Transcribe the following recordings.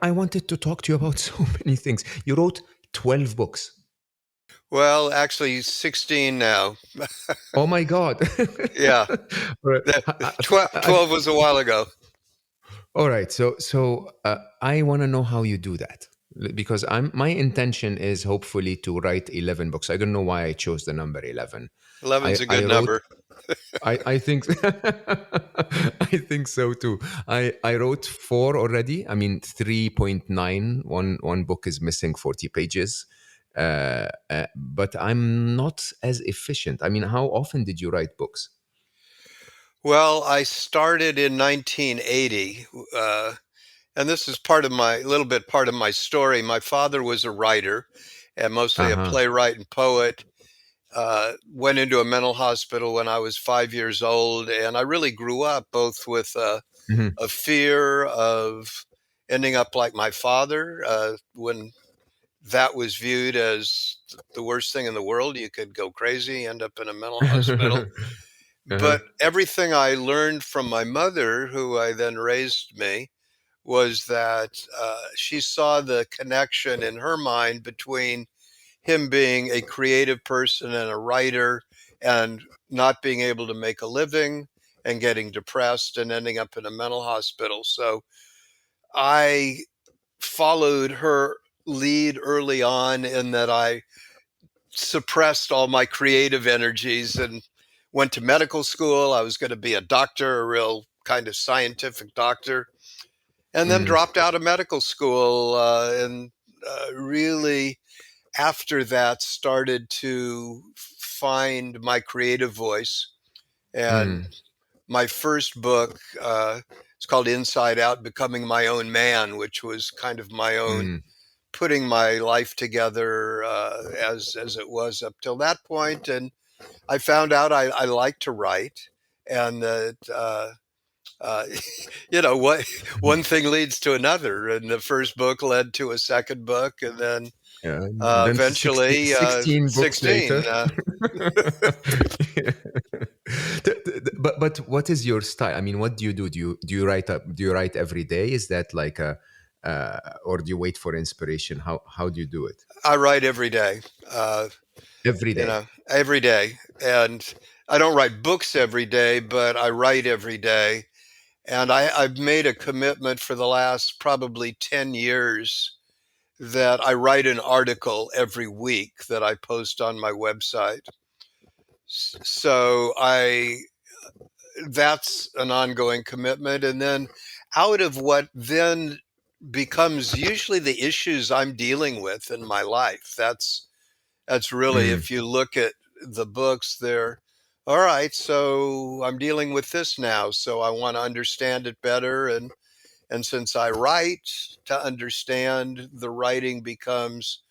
I wanted to talk to you about so many things. You wrote 12 books. Well, actually 16 now. Oh my God. Yeah. All right. The 12 was a while ago. All right. So I want to know how you do that because my intention is hopefully to write 11 books. I don't know why I chose the number 11. 11's a I good wrote number. I think I think so too. I wrote four already. I mean 3.9. One book is missing 40 pages. But I'm not as efficient. I mean, how often did you write books? Well, I started in 1980, and this is part of my story. My father was a writer and mostly a Uh-huh. playwright and poet. Went into a mental hospital when I was 5 years old, and I really grew up both with Mhm. a fear of ending up like my father, when that was viewed as the worst thing in the world. You could go crazy, end up in a mental hospital. Uh-huh. But everything I learned from my mother, who I then raised me, was that she saw the connection in her mind between him being a creative person and a writer and not being able to make a living and getting depressed and ending up in a mental hospital. So I followed her lead early on in that I suppressed all my creative energies and went to medical school. I was going to be a doctor, a real kind of scientific doctor, and then Mm, dropped out of medical school, and really after that started to find my creative voice. And mm, my first book, it's called Inside Out: Becoming My Own Man, which was kind of my own mm. putting my life together, as it was up till that point. And I found out I like to write, and that what one thing leads to another, and the first book led to a second book, and then Then 16, eventually 16 books 16. later. But what is your style? I mean, what do you do? Do you write every day? Is that like a or do you wait for inspiration? How do you do it? I write every day. Uh, Every day. every day. And I don't write books every day, but I write every day. And I've made a commitment for the last probably 10 years that I write an article every week that I post on my website. So that's an ongoing commitment. And then out of what then becomes usually the issues I'm dealing with in my life, that's really, Mm, if you look at the books, they're all right. So I'm dealing with this now. So I want to understand it better. And since I write, to understand, the writing becomes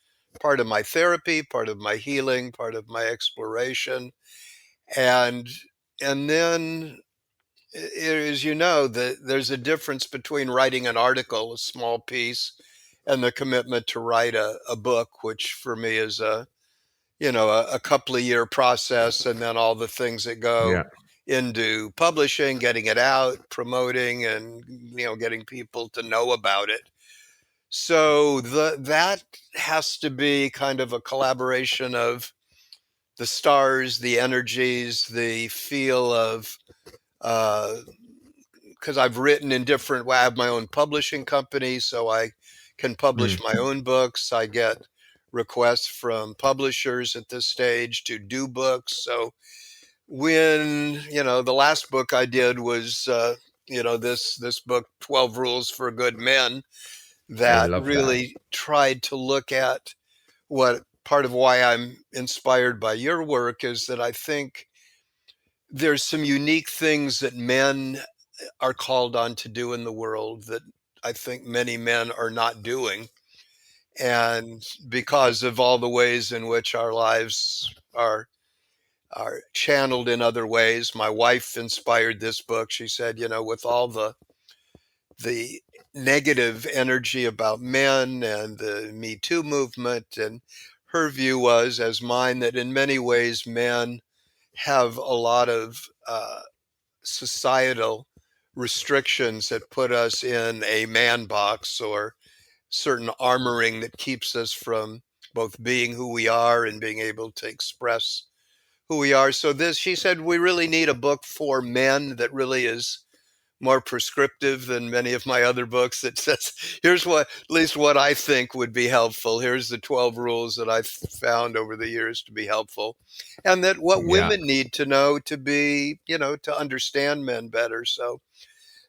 part of my therapy, part of my healing, part of my exploration. And and then, as you know, there's a difference between writing an article, a small piece, and the commitment to write a book, which for me is a couple of year process, and then all the things that go yeah. into publishing, getting it out, promoting, and getting people to know about it. So that has to be kind of a collaboration of the stars, the energies, the feel of, because I've written in different. Well, I have my own publishing company, so I can publish Mm, my own books. I get requests from publishers at this stage to do books. So when the last book I did was this book, 12 Rules for Good Men, I that love that. really tried to look at what part of why I'm inspired by your work is that I think there's some unique things that men are called on to do in the world that I think many men are not doing. And because of all the ways in which our lives are channeled in other ways, my wife inspired this book. She said, with all the negative energy about men and the Me Too movement, and her view was, as mine, that in many ways men have a lot of societal restrictions that put us in a man box, or certain armoring that keeps us from both being who we are and being able to express who we are. So this, she said, we really need a book for men that really is more prescriptive than many of my other books that says, here's what, at least what I think would be helpful. Here's the 12 rules that I've found over the years to be helpful. And that what Yeah, women need to know to be, to understand men better. So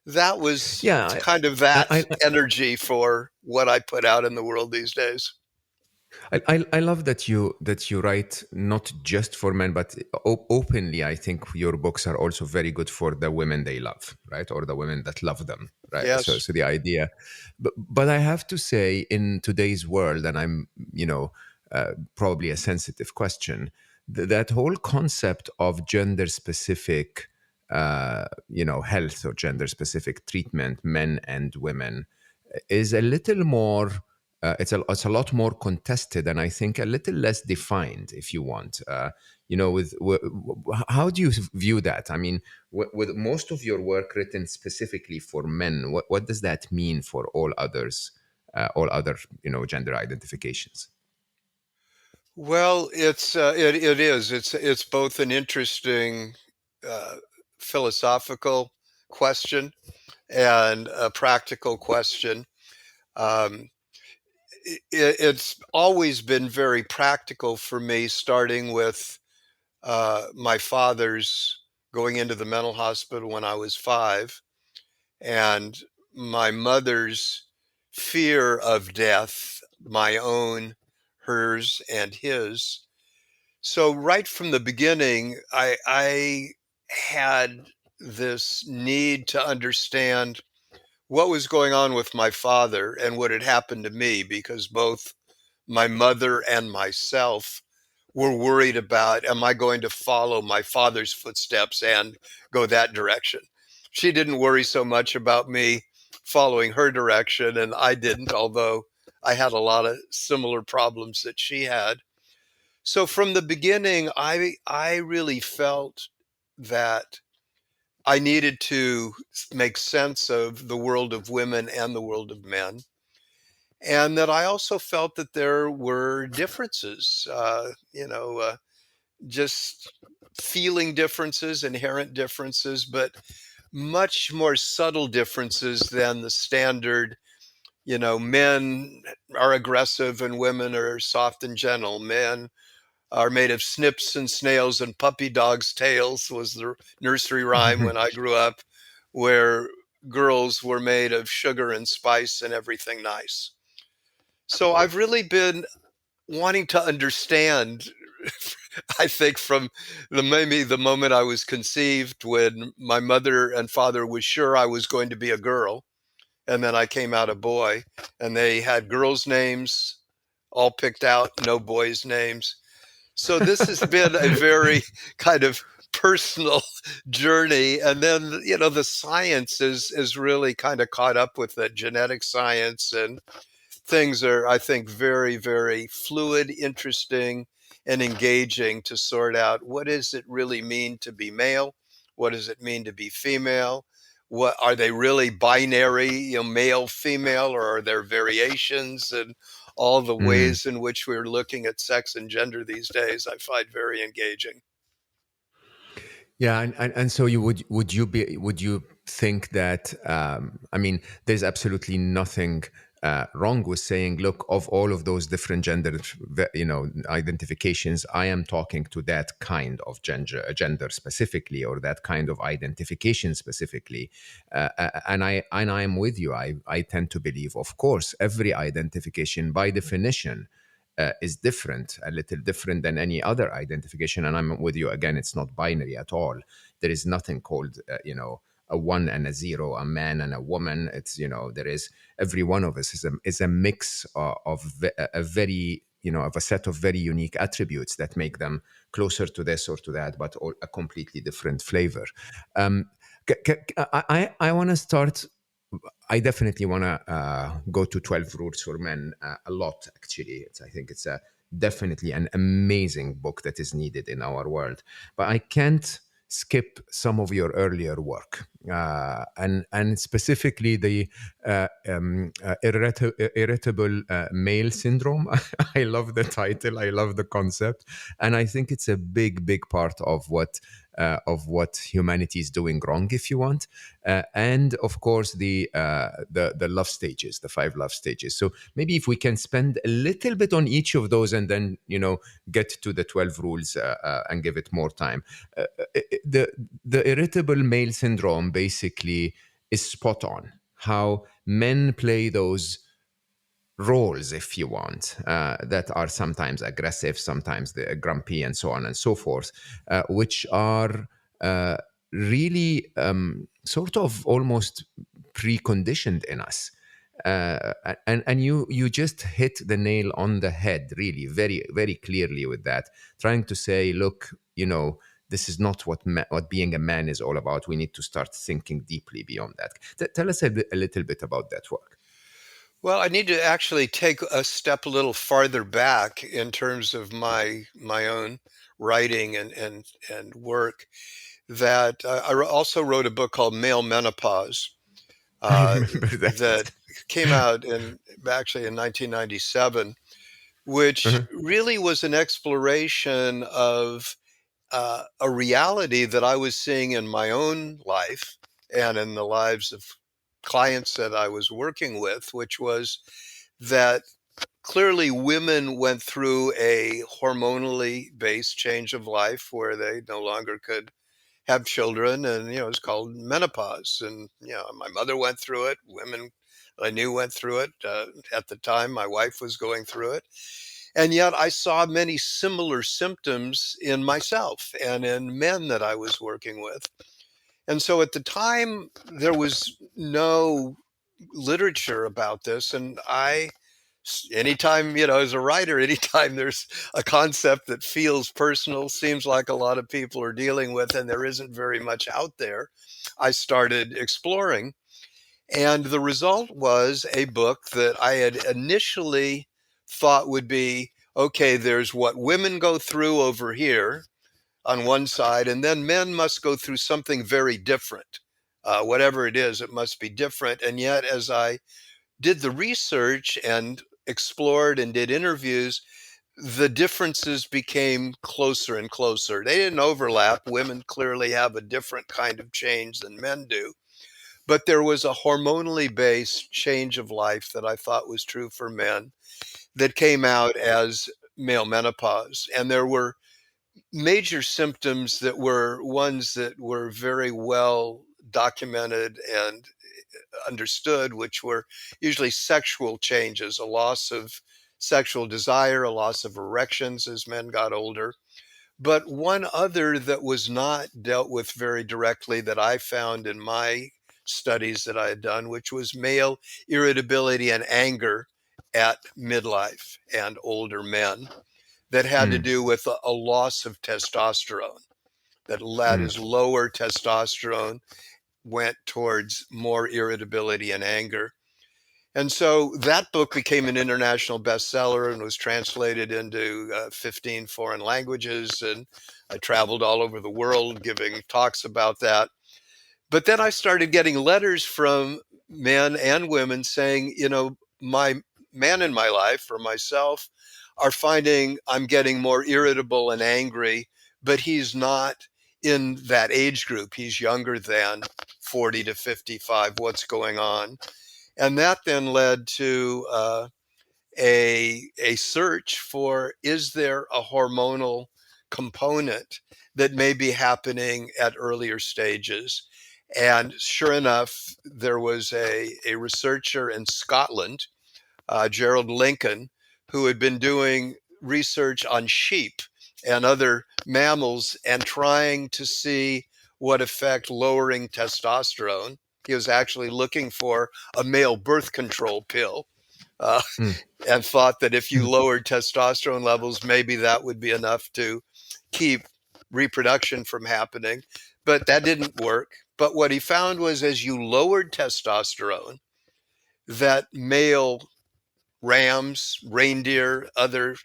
that was yeah. kind of I, that I, energy for what I put out in the world these days. I love that you write not just for men, but openly. I think your books are also very good for the women they love, right, or the women that love them, right. So Yes. so the idea, but I have to say, in today's world, and I'm probably a sensitive question, that whole concept of gender specific, health or gender specific treatment, men and women, is a little more it's a lot more contested, and I think a little less defined, if you want. How do you view that? I mean, with most of your work written specifically for men, what does that mean for all other gender identifications? Well, it is. It's both an interesting uh, philosophical question and a practical question. Um, it's always been very practical for me, starting with my father's going into the mental hospital when I was 5, and my mother's fear of death, my own, hers, and his. So right from the beginning, I had this need to understand what was going on with my father and what had happened to me, because both my mother and myself were worried about, am I going to follow my father's footsteps and go that direction? She didn't worry so much about me following her direction, and I didn't, although I had a lot of similar problems that she had. So from the beginning, I really felt that I needed to make sense of the world of women and the world of men, and that I also felt that there were differences, just feeling differences, inherent differences, but much more subtle differences than the standard. Men are aggressive and women are soft and gentle. Men are made of snips and snails and puppy dogs' tails was the nursery rhyme when I grew up, where girls were made of sugar and spice and everything nice. So I've really been wanting to understand, I think from maybe the moment I was conceived, when my mother and father was sure I was going to be a girl, and then I came out a boy, and they had girls' names all picked out, no boys' names. So this has been a very kind of personal journey. And then, the science is really kind of caught up with it, genetic science, and things are, I think, very, very fluid, interesting, and engaging to sort out what does it really mean to be male? What does it mean to be female? What are they really binary, male, female, or are there variations? And all the Mm. ways in which we're looking at sex and gender these days, I find very engaging. Yeah, and so would you think that I mean, there's absolutely nothing wrong with saying, look, of all of those different gender identifications, I am talking to that kind of gender specifically, or that kind of identification specifically, and I am with you. I tend to believe, of course, every identification by definition is different, a little different than any other identification. And I'm with you again, it's not binary at all. There is nothing called, a one and a zero, a man and a woman. It's, there is, every one of us is a mix a very, of a set of very unique attributes that make them closer to this or to that, but all a completely different flavor. Um, I want to start. I definitely want to go to 12 Rules for Men a lot, actually. I think it's definitely an amazing book that is needed in our world. But I can't skip some of your earlier work. And specifically the irritable male syndrome. I love the title. I love the concept, and I think it's a big part of what humanity is doing wrong, if you want. And of course the love stages, the 5 love stages. So maybe if we can spend a little bit on each of those, and then get to the 12 rules and give it more time. The irritable male syndrome basically is spot on. How men play those roles, if you want, that are sometimes aggressive, sometimes they're grumpy, and so on and so forth, which are really sort of almost preconditioned in us. And you just hit the nail on the head, really, very very clearly with that, trying to say, look, this is not what being a man is all about. We need to start thinking deeply beyond that. Tell us a little bit about that work. Well, I need to actually take a step a little farther back in terms of my own writing and work. That also wrote a book called Male Menopause I uh, remember that that. came out actually in 1997, which Uh-huh. really was an exploration of a reality that I was seeing in my own life and in the lives of clients that I was working with, which was that clearly women went through a hormonally based change of life where they no longer could have children, and it's called menopause. And my mother went through it. Women I knew went through it. At the time my wife was going through it, and yet I saw many similar symptoms in myself and in men that I was working with. And so at the time there was no literature about this, and anytime, as a writer, anytime there's a concept that feels personal, seems like a lot of people are dealing with, and there isn't very much out there, I started exploring. And the result was a book that I had initially thought would be okay, there's what women go through over here on one side, and then men must go through something very different. Whatever it is, it must be different. And yet, as I did the research and explored and did interviews, the differences became closer and closer. They didn't overlap. Women clearly have a different kind of change than men do. But there was a hormonally based change of life that I thought was true for men that came out as male menopause. And there were major symptoms that were ones that were very well documented and understood, which were usually sexual changes, a loss of sexual desire, a loss of erections as men got older. But one other that was not dealt with very directly that I found in my studies that I had done, which was male irritability and anger at midlife and older men, that had to Mm, do with a loss of testosterone. That mm, is lower testosterone went towards more irritability and anger. And so that book became an international bestseller and was translated into 15 foreign languages. And I traveled all over the world giving talks about that. But then I started getting letters from men and women saying, my man in my life or myself are finding I'm getting more irritable and angry, but he's not in that age group. He's younger than 40 to 55. What's going on? And that then led to a search for, is there a hormonal component that may be happening at earlier stages? And sure enough, there was a researcher in Scotland, Gerald Lincoln, who had been doing research on sheep and other mammals and trying to see what effect lowering testosterone. He was actually looking for a male birth control pill, uh, mm, and thought that if you mm. lowered testosterone levels, maybe that would be enough to keep reproduction from happening. But that didn't work. But what he found was, as you lowered testosterone, that male rams, reindeer, other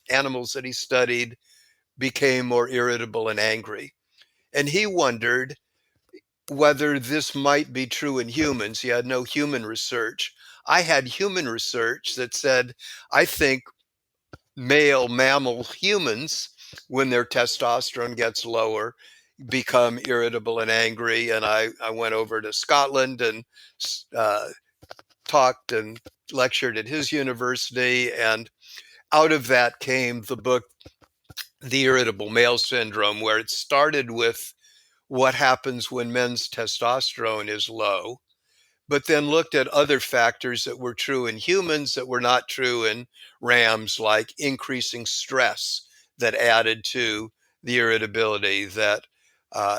animals that he studied became more irritable and angry. And he wondered, whether this might be true in humans. He had no human research. I had human research that said, I think male mammal humans, when their testosterone gets lower, become irritable and angry. And I went over to Scotland and uh, talked and lectured at his university. And out of that came the book, The Irritable Male Syndrome, where it started with what happens when men's testosterone is low, but then looked at other factors that were true in humans that were not true in rams, like increasing stress that added to the irritability, that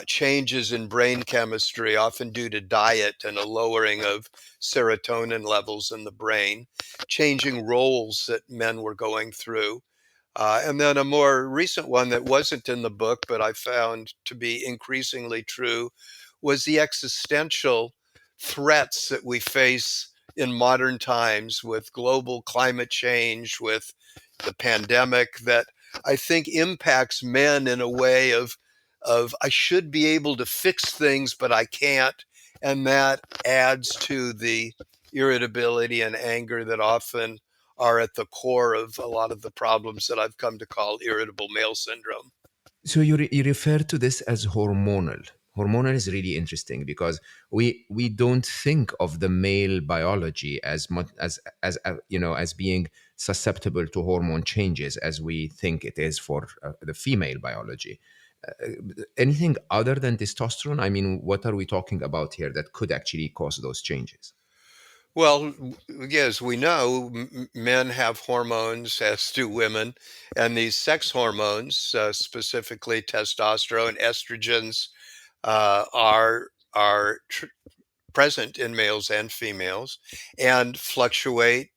changes in brain chemistry, often due to diet and a lowering of serotonin levels in the brain, changing roles that men were going through. And then a more recent one that wasn't in the book, but I found to be increasingly true, was the existential threats that we face in modern times with global climate change, with the pandemic, that I think impacts men in a way of I should be able to fix things, but I can't. And that adds to the irritability and anger that often are at the core of a lot of the problems that I've come to call irritable male syndrome. So you refer to this as hormonal. Hormonal is really interesting because we don't think of the male biology as much as being susceptible to hormone changes as we think it is for the female biology. Anything other than testosterone? I mean, what are we talking about here that could actually cause those changes? Well, yes, we know men have hormones, as do women, and these sex hormones, specifically testosterone, estrogens, are present in males and females and fluctuate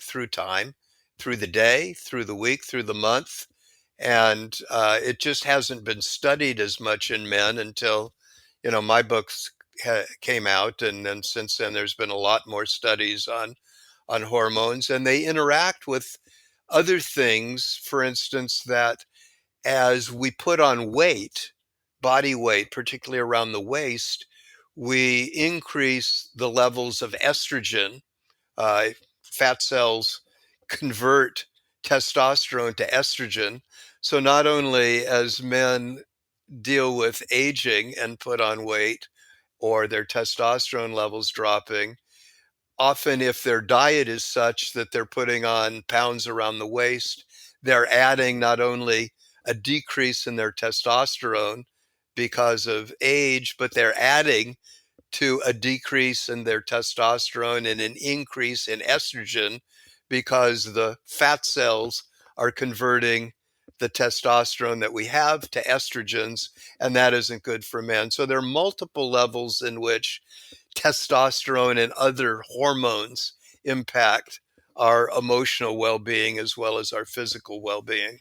through time, through the day, through the week, through the month. And it just hasn't been studied as much in men until, my books came out. And then since then, there's been a lot more studies on hormones, and they interact with other things. For instance, that as we put on weight, body weight, particularly around the waist, we increase the levels of estrogen. Uh, Fat cells convert testosterone to estrogen. So not only as men deal with aging and put on weight or their testosterone levels dropping, often if their diet is such that they're putting on pounds around the waist, they're adding not only a decrease in their testosterone because of age, but they're adding to a decrease in their testosterone and an increase in estrogen because the fat cells are converting the testosterone that we have to estrogens, and that isn't good for men. So there are multiple levels in which testosterone and other hormones impact our emotional well-being as well as our physical well-being.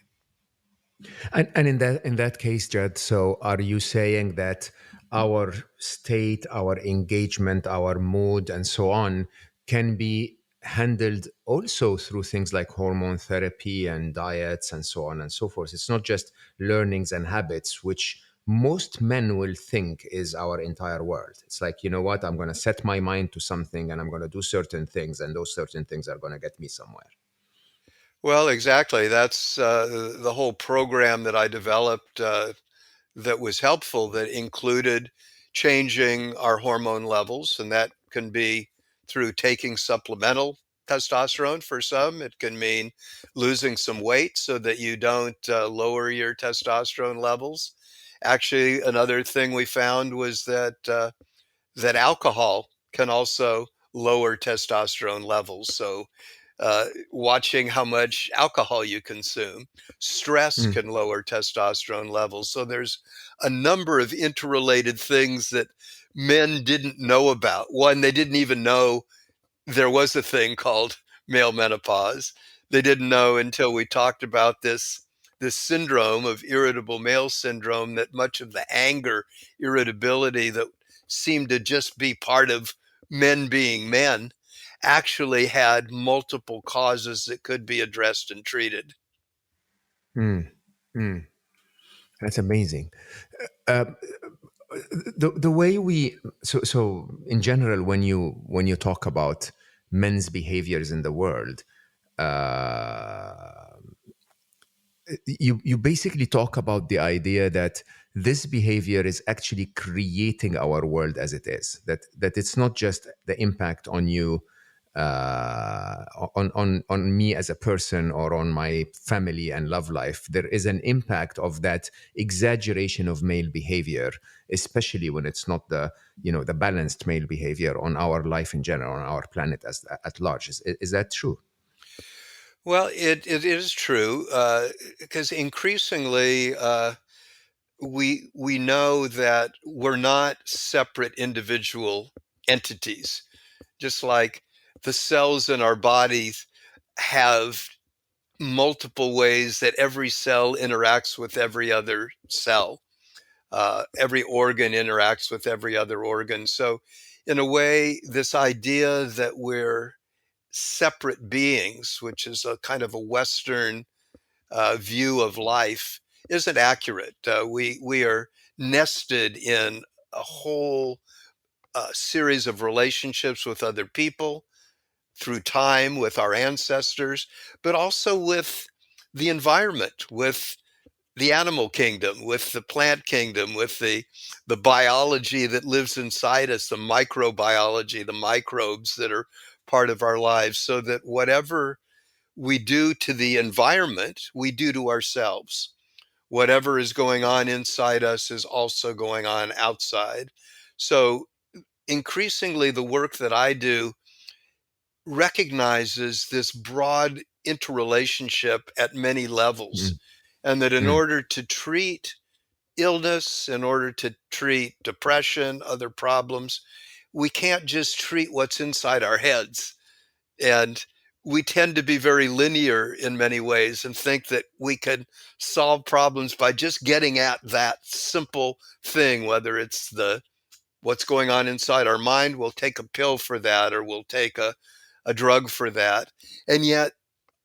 And in that case, Jed, so are you saying that our state, our engagement, our mood, and so on can be handled also through things like hormone therapy and diets and so on and so forth? It's not just learnings and habits, which most men will think is our entire world. It's like, you know what, I'm going to set my mind to something and I'm going to do certain things, and those certain things are going to get me somewhere. Well, exactly. That's the whole program that I developed that was helpful, that included changing our hormone levels, and that can be through taking supplemental testosterone for some. It can mean losing some weight so that you don't lower your testosterone levels. Actually, another thing we found was that alcohol can also lower testosterone levels. So, watching how much alcohol you consume, stress Mm. can lower testosterone levels. So, there's a number of interrelated things that men didn't know about. One, they didn't even know there was a thing called male menopause. They didn't know until we talked about this syndrome of irritable male syndrome, that much of the anger, irritability that seemed to just be part of men being men actually had multiple causes that could be addressed and treated. Mm. Mm. That's amazing. Uh, the way we so in general, when you talk about men's behaviors in the world, uh, you basically talk about the idea that this behavior is actually creating our world as it is. That it's not just the impact on you, on me as a person or on my family and love life. There is an impact of that exaggeration of male behavior, especially when it's not the the balanced male behavior on our life in general, on our planet as at large. Is that true? Well, it is true, because increasingly, we know that we're not separate individual entities. Just like the cells in our bodies have multiple ways that every cell interacts with every other cell. Every organ interacts with every other organ. So, in a way, this idea that we're separate beings, which is a kind of a Western view of life, isn't accurate. We are nested in a whole series of relationships with other people through time, with our ancestors, but also with the environment, with the animal kingdom, with the plant kingdom, with the biology that lives inside us, the microbiology, the microbes that are part of our lives, so that whatever we do to the environment, we do to ourselves. Whatever is going on inside us is also going on outside. So increasingly, the work that I do recognizes this broad interrelationship at many levels, Mm, and that in mm, order to treat illness, in order to treat depression, other problems, we can't just treat what's inside our heads. And we tend to be very linear in many ways and think that we can solve problems by just getting at that simple thing, whether it's the what's going on inside our mind. We'll take a pill for that, or we'll take a drug for that. And yet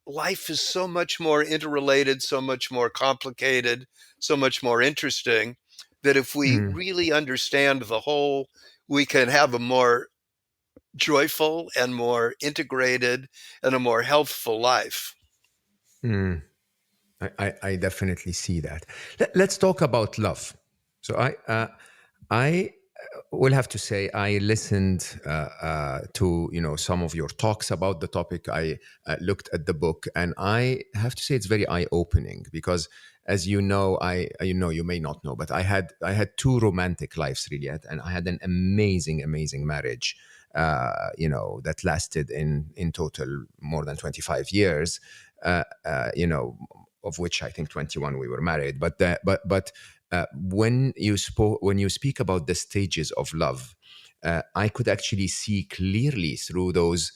life is so much more interrelated, so much more complicated, so much more interesting, that if we mm, really understand the whole, we can have a more joyful and more integrated and a more healthful life. mm. I definitely see that. Let's talk about love. So I will have to say I listened to some of your talks about the topic. I looked at the book, and I have to say it's very eye opening because, as you know, you may not know, but I had two romantic lives really, and I had an amazing marriage. That lasted in total more than 25 years. Of which I think 21 we were married. But when you speak about the stages of love, I could actually see clearly through those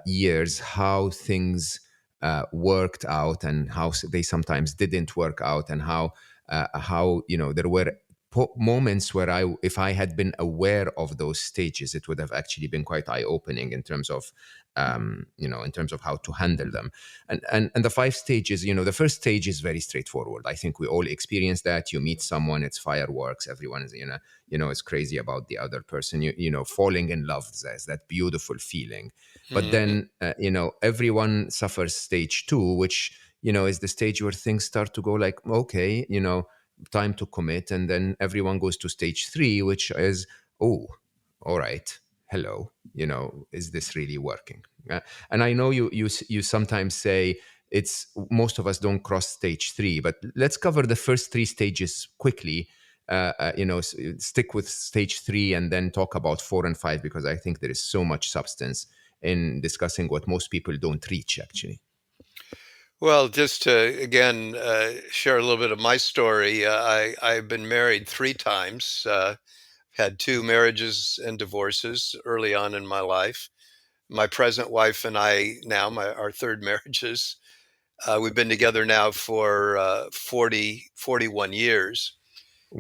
years how things worked out and how they sometimes didn't work out, and how there were moments where if I had been aware of those stages, it would have actually been quite eye opening in terms of in terms of how to handle them. And the five stages, the first stage is very straightforward. I think we all experience that. You meet someone, it's fireworks. Everyone is is crazy about the other person. Falling in love, there's that beautiful feeling. But Mhm. then everyone suffers stage two, which is the stage where things start to go like, okay, time to commit. And then everyone goes to stage three, which is, oh, all right, hello, is this really working? And I know you sometimes say it's most of us don't cross stage three, but let's cover the first three stages quickly. Stick with stage three and then talk about four and five, because I think there is so much substance in discussing what most people don't reach actually. Well, just to again share a little bit of my story, I've been married three times, had two marriages and divorces early on in my life. My present wife and I now, our third marriages, we've been together now for 41 years.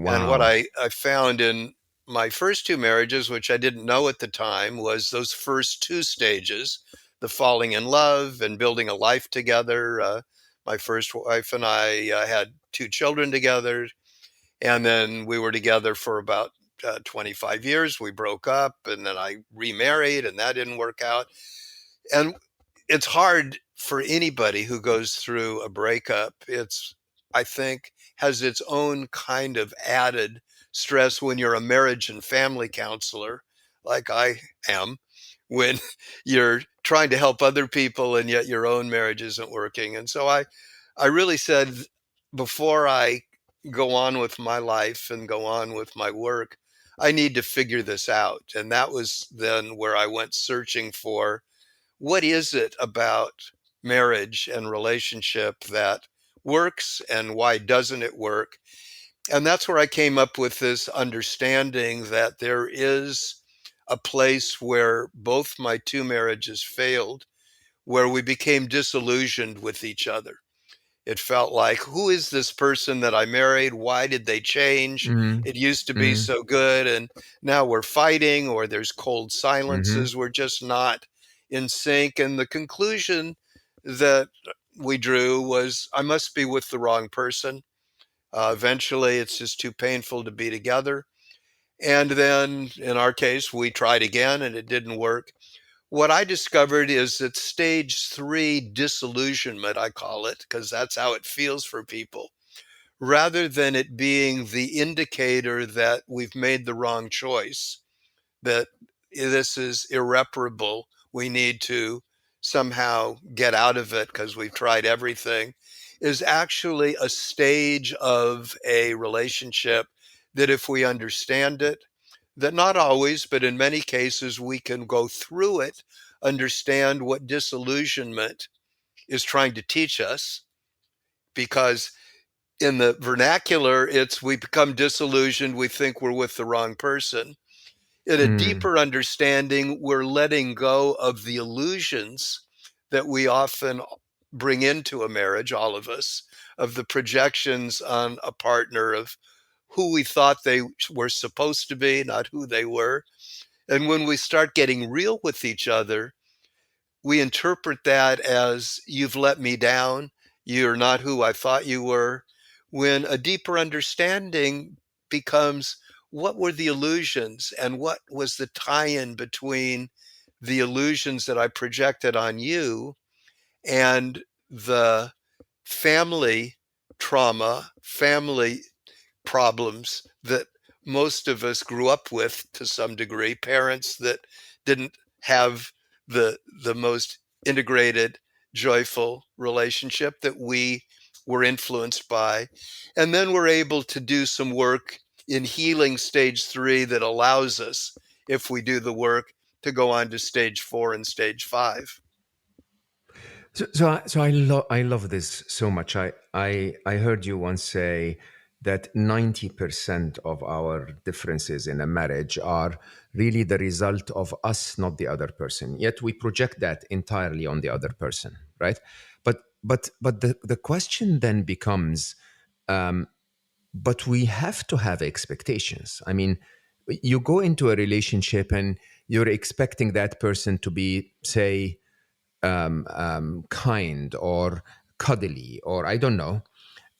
And what Wow. I found in my first two marriages, which I didn't know at the time, was those first two stages, the falling in love and building a life together. My first wife and I had two children together. And then we were together for about 25 years. We broke up, and then I remarried, and that didn't work out. And it's hard for anybody who goes through a breakup. It's, I think, has its own kind of added stress when you're a marriage and family counselor, like I am, when you're trying to help other people and yet your own marriage isn't working. And so I really said, before I go on with my life and go on with my work, I need to figure this out. And that was then where I went searching for, what is it about marriage and relationship that works, and why doesn't it work? And that's where I came up with this understanding that there is a place where both my two marriages failed, where we became disillusioned with each other. It felt like, who is this person that I married? Why did they change? Mm-hmm. It used to be Mm-hmm. so good, and now we're fighting, or there's cold Mm-hmm. silences. We're just not in sync. And the conclusion that we drew was, I must be with the wrong person. Eventually, it's just too painful to be together. And then in our case, we tried again and it didn't work. What I discovered is that stage three disillusionment, I call it, because that's how it feels for people, rather than it being the indicator that we've made the wrong choice, that this is irreparable, we need to somehow get out of it because we've tried everything, is actually a stage of a relationship that, if we understand it, that not always, but in many cases, we can go through it, understand what disillusionment is trying to teach us. Because in the vernacular, it's, we become disillusioned, we think we're with the wrong person. In a Mm. deeper understanding, we're letting go of the illusions that we often bring into a marriage, all of us, of the projections on a partner of who we thought they were supposed to be, not who they were. And when we start getting real with each other, we interpret that as, you've let me down, you're not who I thought you were. When a deeper understanding becomes, what were the illusions and what was the tie in between the illusions that I projected on you and the family trauma, family problems that most of us grew up with to some degree, parents that didn't have the most integrated, joyful relationship that we were influenced by. And then we're able to do some work in healing stage three that allows us, if we do the work, to go on to stage four and stage five. So I love this so much. I heard you once say that 90% of our differences in a marriage are really the result of us, not the other person. Yet we project that entirely on the other person, right? But the question then becomes, but we have to have expectations. I mean, you go into a relationship and you're expecting that person to be, say, kind or cuddly, or I don't know.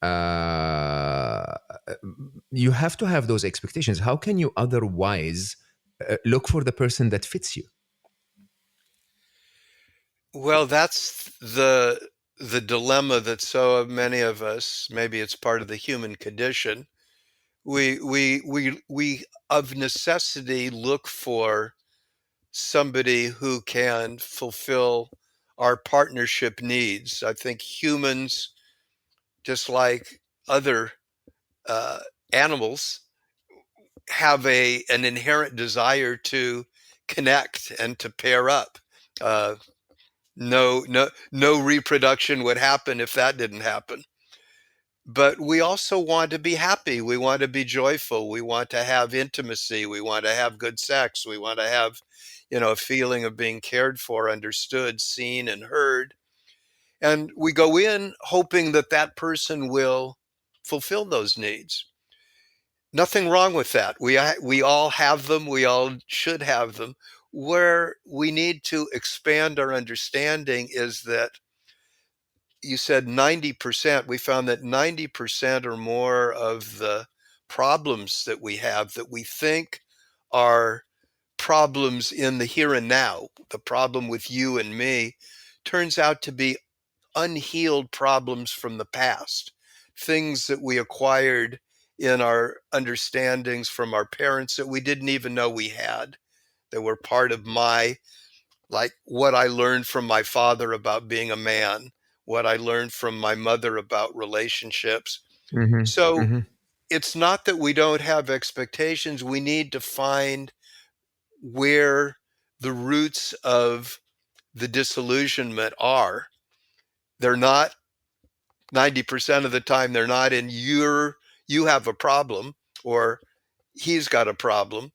Uh, you have to have those expectations. How can you otherwise look for the person that fits you? Well, that's the dilemma that so many of us, maybe it's part of the human condition, we of necessity look for somebody who can fulfill our partnership needs. I think humans, just like other uh, animals, have an inherent desire to connect and to pair up. Uh, no reproduction would happen if that didn't happen. But we also want to be happy. We want to be joyful. We want to have intimacy. We want to have good sex. We want to have, a feeling of being cared for, understood, seen, and heard. And we go in hoping that that person will fulfill those needs. Nothing wrong with that. We all have them. We all should have them. Where we need to expand our understanding is that, you said 90%. We found that 90% or more of the problems that we have that we think are problems in the here and now, the problem with you and me, turns out to be unhealed problems from the past, things that we acquired in our understandings from our parents that we didn't even know we had, that were part of my, like what I learned from my father about being a man, what I learned from my mother about relationships. Hmm. So Hmm. it's not that we don't have expectations. We need to find where the roots of the disillusionment are. They're not 90% of the time, they're not in you have a problem or he's got a problem.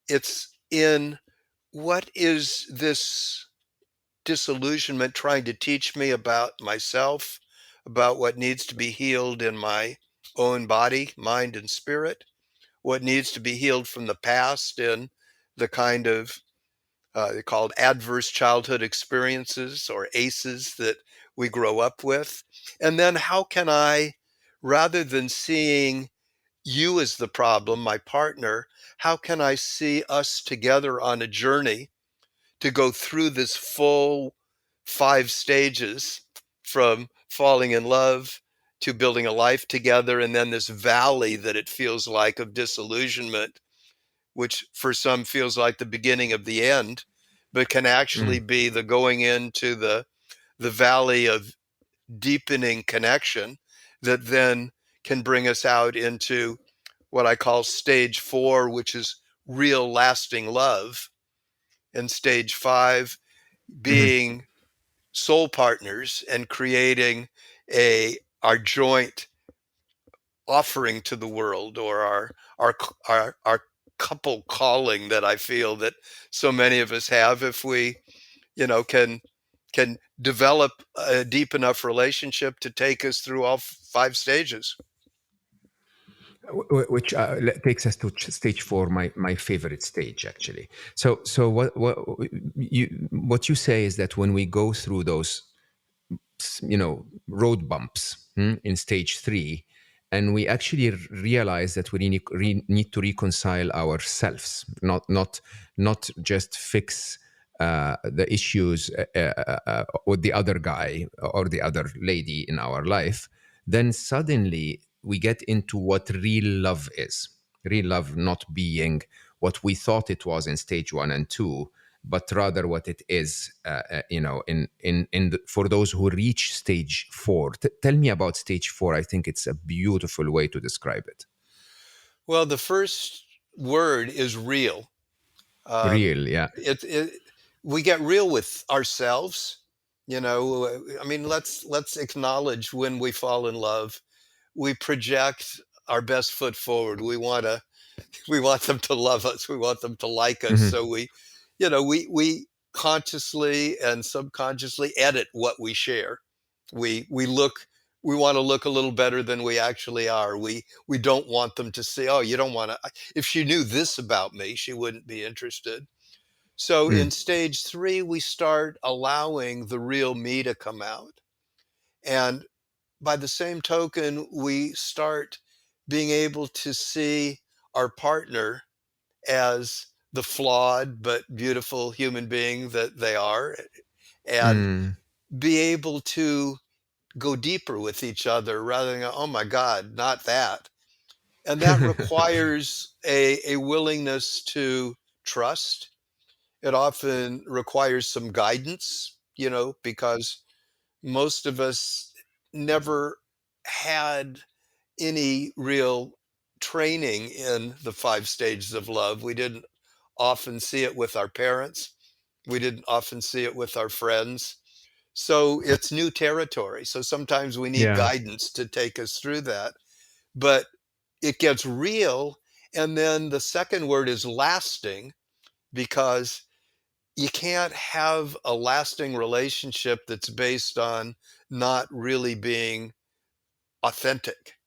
It's in what is this disillusionment trying to teach me about myself, about what needs to be healed in my own body, mind, and spirit, what needs to be healed from the past in the kind of they're called adverse childhood experiences or ACEs that we grow up with. And then how can I, rather than seeing you as the problem, my partner, how can I see us together on a journey to go through this full 5 stages from falling in love to building a life together, and then this valley that it feels like of disillusionment, which for some feels like the beginning of the end, but can actually be the going into the valley of deepening connection that then can bring us out into what I call stage 4, which is real lasting love, and stage 5 Hmm. being soul partners and creating a our joint offering to the world, or our couple calling that I feel that so many of us have, if we, can develop a deep enough relationship to take us through all 5 stages. Which takes us to stage 4, my favorite stage actually. So what you say is that when we go through those road bumps, in stage 3, and we actually realize that we need to reconcile ourselves, not just fix the issues with the other guy or the other lady in our life, then suddenly we get into what real love is. Real love not being what we thought it was in stage 1 and 2, but rather what it is, for those who reach stage 4. Tell me about stage 4. I think it's a beautiful way to describe it. Well, the first word is real. Um, Real, yeah. it we get real with ourselves. I mean, let's acknowledge when we fall in love, we project our best foot forward. We want them to love us. We want them to like us. Hmm. So we consciously and subconsciously edit what we share. We look we want to look a little better than we actually are. We don't want them to say, "Oh, you don't want to." If she knew this about me, she wouldn't be interested. So in stage 3, we start allowing the real me to come out. And by the same token, we start being able to see our partner as the flawed but beautiful human being that they are, and Mm. be able to go deeper with each other rather than go, oh my God, not that. And that requires a willingness to trust. It often requires some guidance, because most of us never had any real training in the 5 stages of love. We didn't often see it with our parents. We didn't often see it with our friends. So it's new territory. So sometimes we need Yeah. guidance to take us through that. But it gets real. And then the second word is lasting, because you can't have a lasting relationship that's based on not really being authentic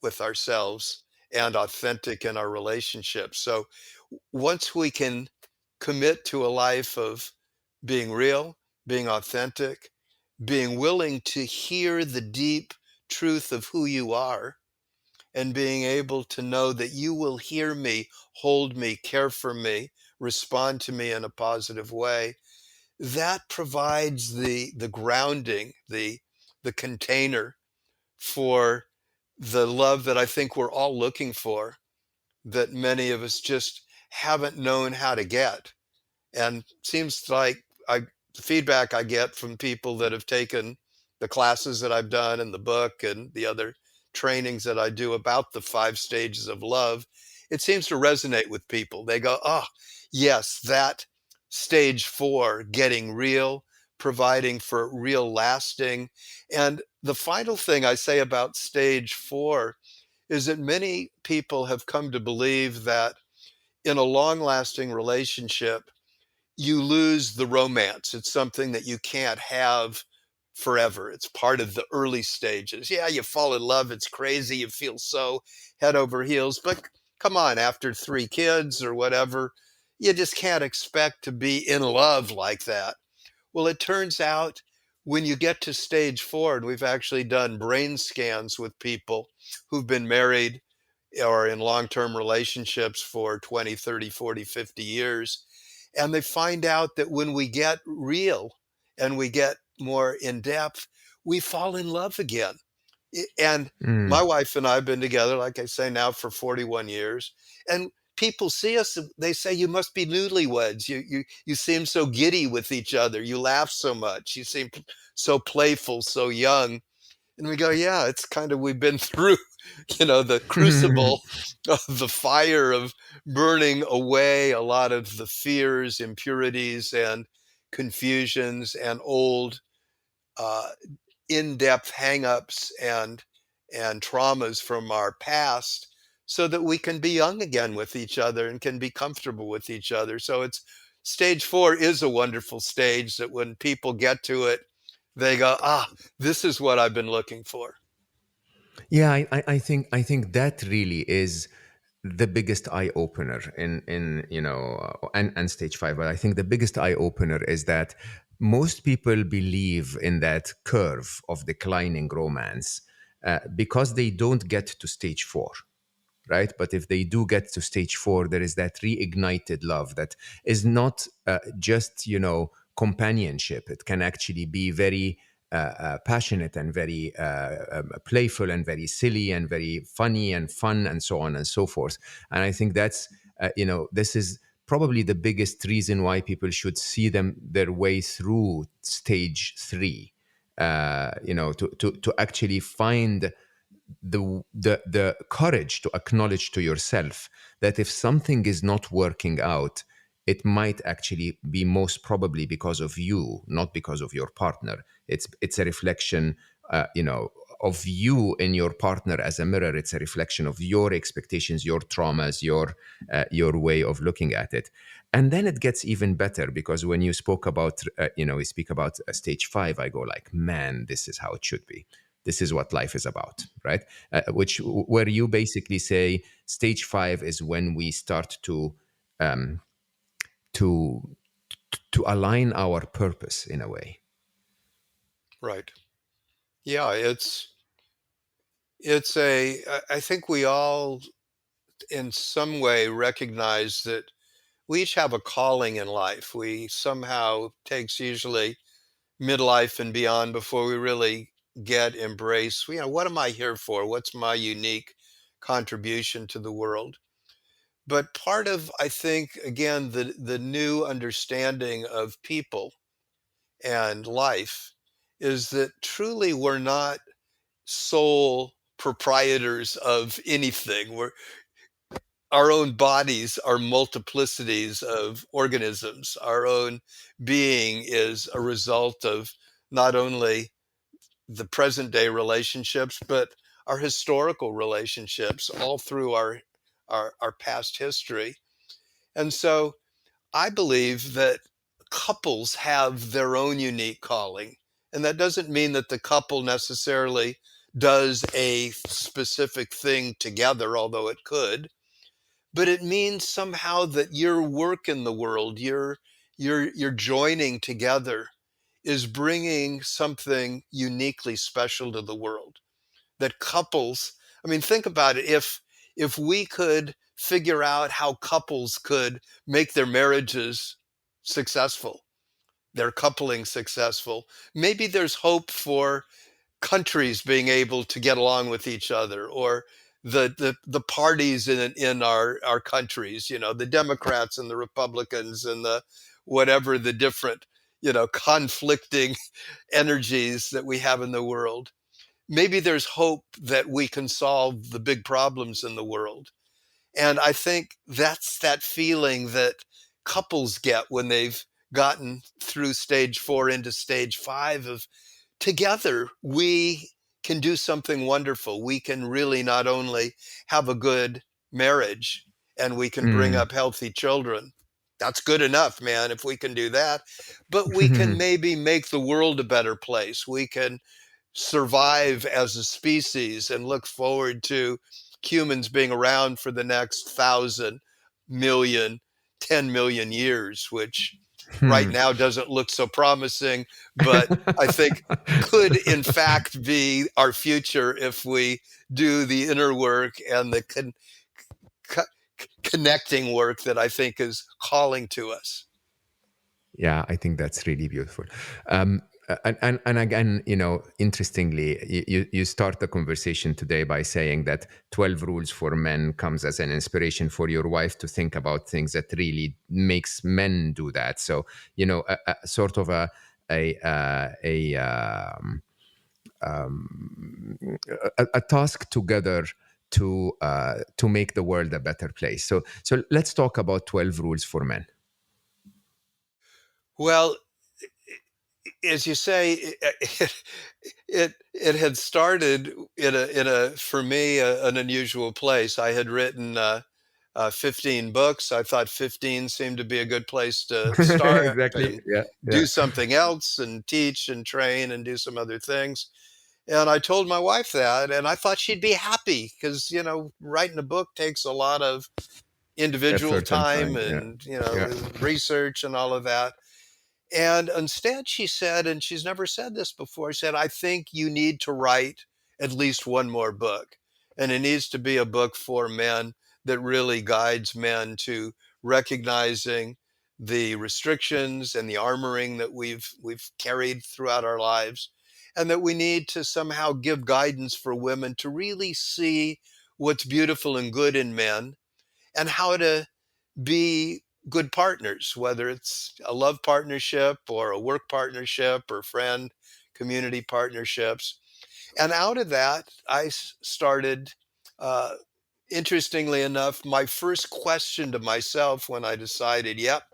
with ourselves and authentic in our relationships. So once we can commit to a life of being real, being authentic, being willing to hear the deep truth of who you are, and being able to know that you will hear me, hold me, care for me, respond to me in a positive way, that provides the grounding, the container for the love that I think we're all looking for, that many of us just haven't known how to get. And seems like the feedback I get from people that have taken the classes that I've done and the book and the other trainings that I do about the 5 stages of love, it seems to resonate with people. They go, "Oh, yes, that stage 4, getting real, providing for real lasting." And the final thing I say about stage 4 is that many people have come to believe that in a long-lasting relationship, you lose the romance. It's something that you can't have forever. It's part of the early stages. Yeah, you fall in love, it's crazy, you feel so head over heels, but come on, after 3 kids or whatever, you just can't expect to be in love like that. Well, it turns out when you get to stage 4, and we've actually done brain scans with people who've been married or in long-term relationships for 20, 30, 40, 50 years, and they find out that when we get real and we get more in depth, we fall in love again. And my Mm. wife and I have been together, like I say now, for 41 years. And people see us, they say, "You must be newlyweds. You seem so giddy with each other. You laugh so much. You seem so playful, so young." And we go, "Yeah, it's kind of, we've been through, the crucible of the fire of burning away a lot of the fears, impurities, and confusions and old, uh, in-depth hangups and traumas from our past so that we can be young again with each other and can be comfortable with each other." So it's stage 4 is a wonderful stage that when people get to it, they go, "Ah, this is what I've been looking for." Yeah, I think that really is the biggest eye opener in and stage 5. But I think the biggest eye opener is that most people believe in that curve of declining romance because they don't get to stage 4, right? But if they do get to stage 4, there is that reignited love that is not just companionship. It can actually be very passionate and very playful and very silly and very funny and fun and so on and so forth. And I think that's this is probably the biggest reason why people should see their way through stage 3, to actually find the courage to acknowledge to yourself that if something is not working out, it might actually be most probably because of you, not because of your partner. It's a reflection, of you and your partner as a mirror. It's a reflection of your expectations, your traumas, your way of looking at it. And then it gets even better because when you spoke about, we speak about stage 5, I go like, man, this is how it should be. This is what life is about, right? Where you basically say stage 5 is when we start um, to to align our purpose in a way. Right. Yeah, I think we all in some way recognize that we each have a calling in life. We somehow takes usually midlife and beyond before we really get embrace. What am I here for? What's my unique contribution to the world? But part of, I think, again, the new understanding of people and life is that truly we're not sole proprietors of anything. Our own bodies are multiplicities of organisms. Our own being is a result of not only the present day relationships, but our historical relationships all through our past history. And so I believe that couples have their own unique calling. And that doesn't mean that the couple necessarily does a specific thing together, although it could, but it means somehow that your work in the world, your joining together is bringing something uniquely special to the world. That couples, I mean, think about it. If we could figure out how couples could make their marriages successful, their coupling successful, maybe there's hope for countries being able to get along with each other, or the parties in our countries, the Democrats and the Republicans and the whatever the different, conflicting energies that we have in the world. Maybe there's hope that we can solve the big problems in the world. And I think that's that feeling that couples get when they've gotten through stage 4 into stage 5 of, together we can do something wonderful. We can really not only have a good marriage, and we can bring Mm. up healthy children. That's good enough, man, if we can do that. But we can maybe make the world a better place. We can survive as a species and look forward to humans being around for the next 1,000 million, 10 million years, which right Hmm. now doesn't look so promising, but I think could in fact be our future if we do the inner work and the co- connecting work that I think is calling to us. Yeah, I think that's really beautiful. And again, interestingly, you start the conversation today by saying that 12 rules for men comes as an inspiration for your wife to think about things that really makes men do that. So, a sort of a task together to make the world a better place. So let's talk about 12 rules for men. Well, as you say, it had started in a for me an unusual place. I had written 15 books. I thought 15 seemed to be a good place to start Exactly. and Yeah. Yeah. do something else and teach and train and do some other things. And I told my wife that, and I thought she'd be happy because writing a book takes a lot of individual Effort and time time. Yeah. and Yeah. research and all of that. And instead, she said, and she's never said this before, she said, I think you need to write at least one more book. And it needs to be a book for men that really guides men to recognizing the restrictions and the armoring that we've carried throughout our lives. And that we need to somehow give guidance for women to really see what's beautiful and good in men, and how to be good partners, whether it's a love partnership or a work partnership or friend, community partnerships. And out of that, started, uh, interestingly enough, my first question to myself when I decided, yep,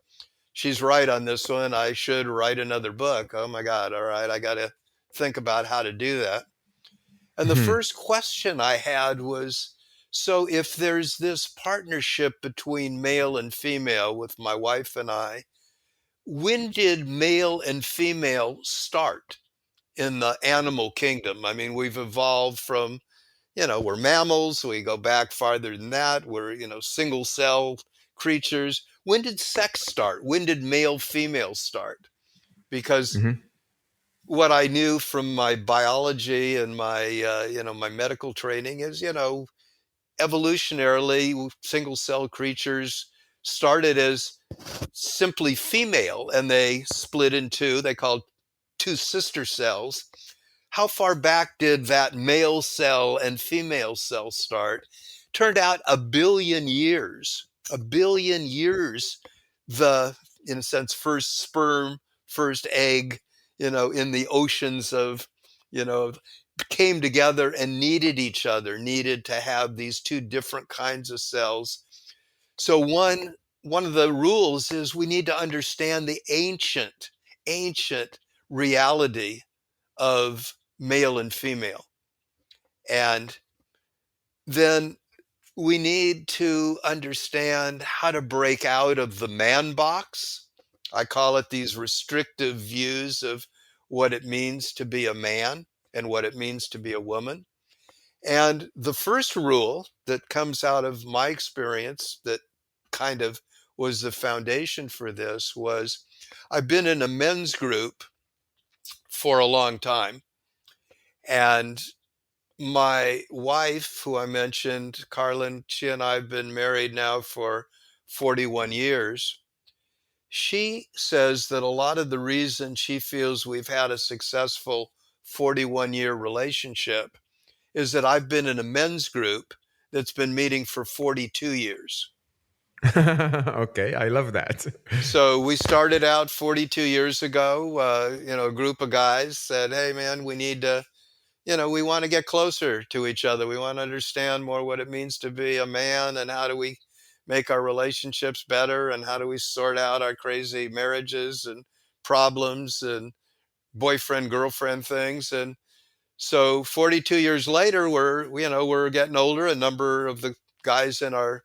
she's right on this one. I should write another book. Oh my God. All right. I got to think about how to do that. And the Mhm. first question I had was, so if there's this partnership between male and female with my wife and I, when did male and female start in the animal kingdom? I mean, we've evolved from, we're mammals, we go back farther than that, we're, single cell creatures. When did sex start? When did male female start? Because Mhm. what I knew from my biology and my medical training is, evolutionarily, single cell creatures started as simply female and they split in two. They called two sister cells. How far back did that male cell and female cell start? Turned out a billion years. A billion years, the, in a sense, first sperm, first egg, in the oceans of, you know, came together and needed each other, needed to have these two different kinds of cells. So one of the rules is we need to understand the ancient reality of male and female. And then we need to understand how to break out of the man box. I call it these restrictive views of what it means to be a man and what it means to be a woman. And the first rule that comes out of my experience that kind of was the foundation for this was, I've been in a men's group for a long time. And my wife, who I mentioned, Carlin, she and I have been married now for 41 years. She says that a lot of the reason she feels we've had a successful 41-year relationship is that I've been in a men's group that's been meeting for 42 years. Okay, I love that. So we started out 42 years ago. A group of guys said, "Hey, man, we need to, we want to get closer to each other. We want to understand more what it means to be a man, and how do we make our relationships better, and how do we sort out our crazy marriages and problems and boyfriend girlfriend things." And so 42 years later, we're getting older. A number of the guys in our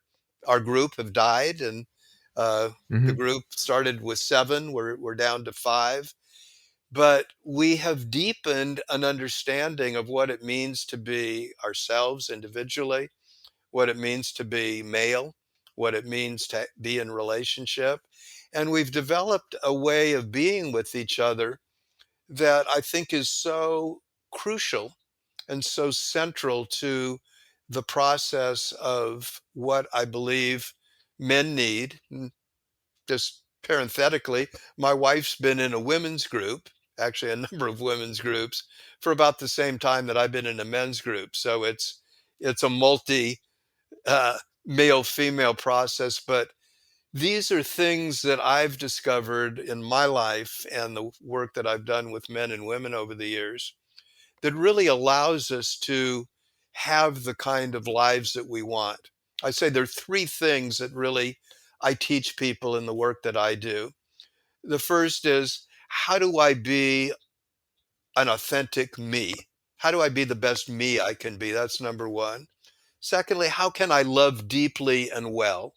group have died, and the Mhm. group started with seven. We're down to five, but we have deepened an understanding of what it means to be ourselves individually, what it means to be male, what it means to be in relationship, and we've developed a way of being with each other that I think is so crucial and so central to the process of what I believe men need. Just parenthetically, my wife's been in a women's group, actually a number of women's groups, for about the same time that I've been in a men's group. So it's a multi uh, male female process, but these are things that I've discovered in my life and the work that I've done with men and women over the years that really allows us to have the kind of lives that we want. I say there are three things that really I teach people in the work that I do. The first is, how do I be an authentic me? How do I be the best me I can be? That's number one. Secondly, how can I love deeply and well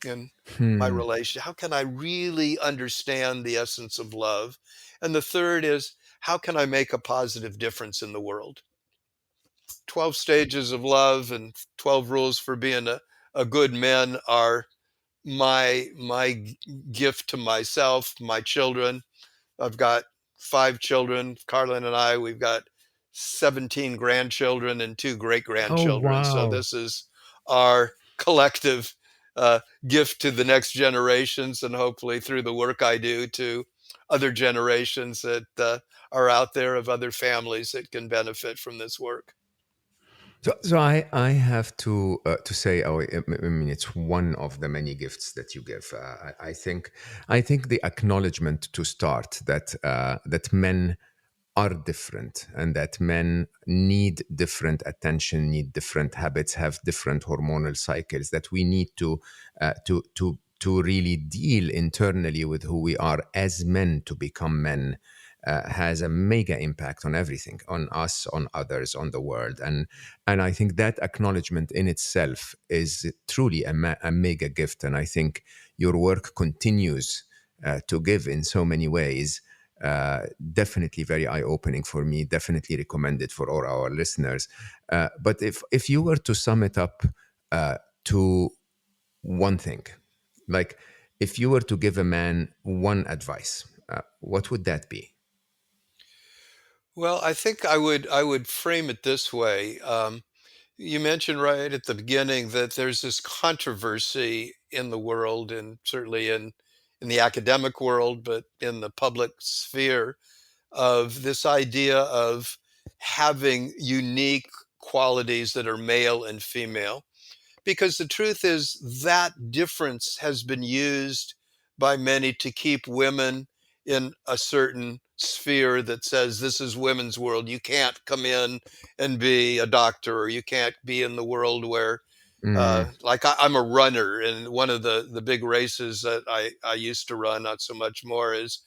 in my Hmm. relation? How can I really understand the essence of love? And the third is, how can I make a positive difference in the world? 12 stages of love and 12 rules for being a good man are my gift to myself, my children. I've got five children. Carlin and I, we've got 17 grandchildren and two great Oh, grandchildren. So wow. this is our collective gift to the next generations, and hopefully through the work I do to other generations that are out there of other families that can benefit from this work. So I have to say, oh, I mean, it's one of the many gifts that you give. I think the acknowledgement to start that that men are different and that men need different attention, need different habits, have different hormonal cycles, that we need to really deal internally with who we are as men to become men, has a mega impact on everything, on us, on others, on the world. And I think that acknowledgement in itself is truly a mega gift. And I think your work continues to give in so many ways. Definitely very eye-opening for me. Definitely recommended for all our listeners. But if you were to sum it up to one thing, like if you were to give a man one advice, what would that be? Well, I think I would frame it this way. You mentioned right at the beginning that there's this controversy in the world, and certainly in the academic world, but in the public sphere, of this idea of having unique qualities that are male and female. Because the truth is that difference has been used by many to keep women in a certain sphere that says this is women's world. You can't come in and be a doctor, or you can't be in the world where Mm, I'm a runner, and one of the big races that I used to run, not so much more, is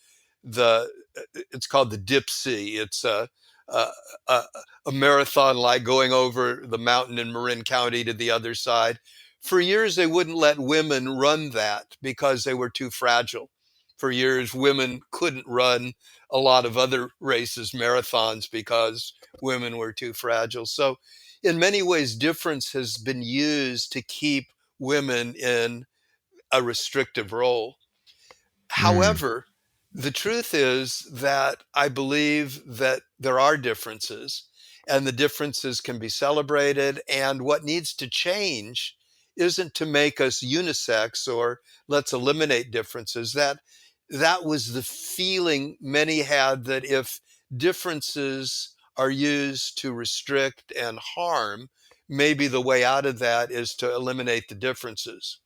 it's called the Dipsea. It's a, a, a marathon, like going over the mountain in Marin County to the other side. For years, they wouldn't let women run that because they were too fragile. For years, women couldn't run a lot of other races, marathons, because women were too fragile. So in many ways, difference has been used to keep women in a restrictive role. mm, However, the truth is that I believe that there are differences. and the differences can be celebrated. And what needs to change isn't to make us unisex or let's eliminate differences. That was the feeling many had, that if differences are used to restrict and harm, maybe the way out of that is to eliminate the differences.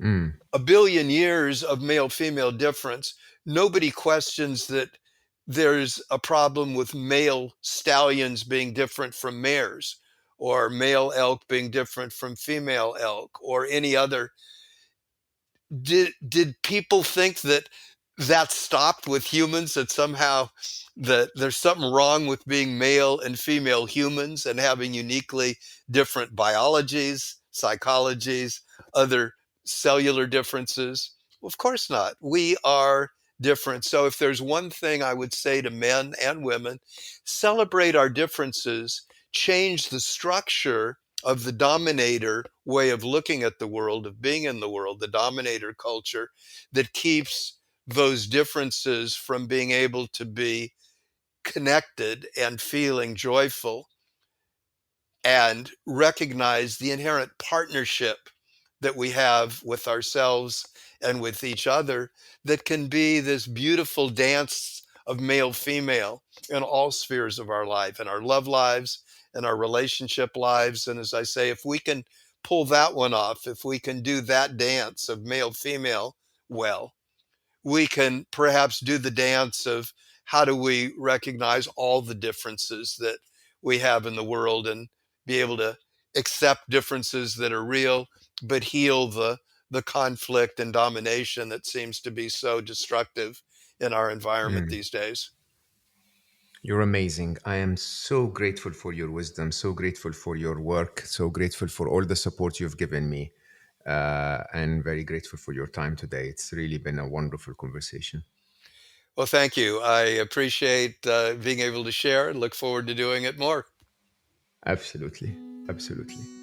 Mm. A billion years of male female difference, nobody questions that there's a problem with male stallions being different from mares, or male elk being different from female elk, or any other. Did people think that that stopped with humans, that somehow that there's something wrong with being male and female humans and having uniquely different biologies, psychologies, other cellular differences? Well, of course not. We are different. So if there's one thing I would say to men and women, celebrate our differences, change the structure of the dominator way of looking at the world, of being in the world, the dominator culture that keeps those differences from being able to be connected and feeling joyful, and recognize the inherent partnership that we have with ourselves and with each other, that can be this beautiful dance of male female in all spheres of our life, in our love lives and our relationship lives. And as I say, if we can pull that one off, if we can do that dance of male female well, we can perhaps do the dance of how do we recognize all the differences that we have in the world, and be able to accept differences that are real, but heal the conflict and domination that seems to be so destructive in our environment Mm. these days. You're amazing. I am so grateful for your wisdom, so grateful for your work, so grateful for all the support you've given me, and very grateful for your time today. It's really been a wonderful conversation. Well, thank you. I appreciate being able to share and look forward to doing it more. Absolutely. Absolutely.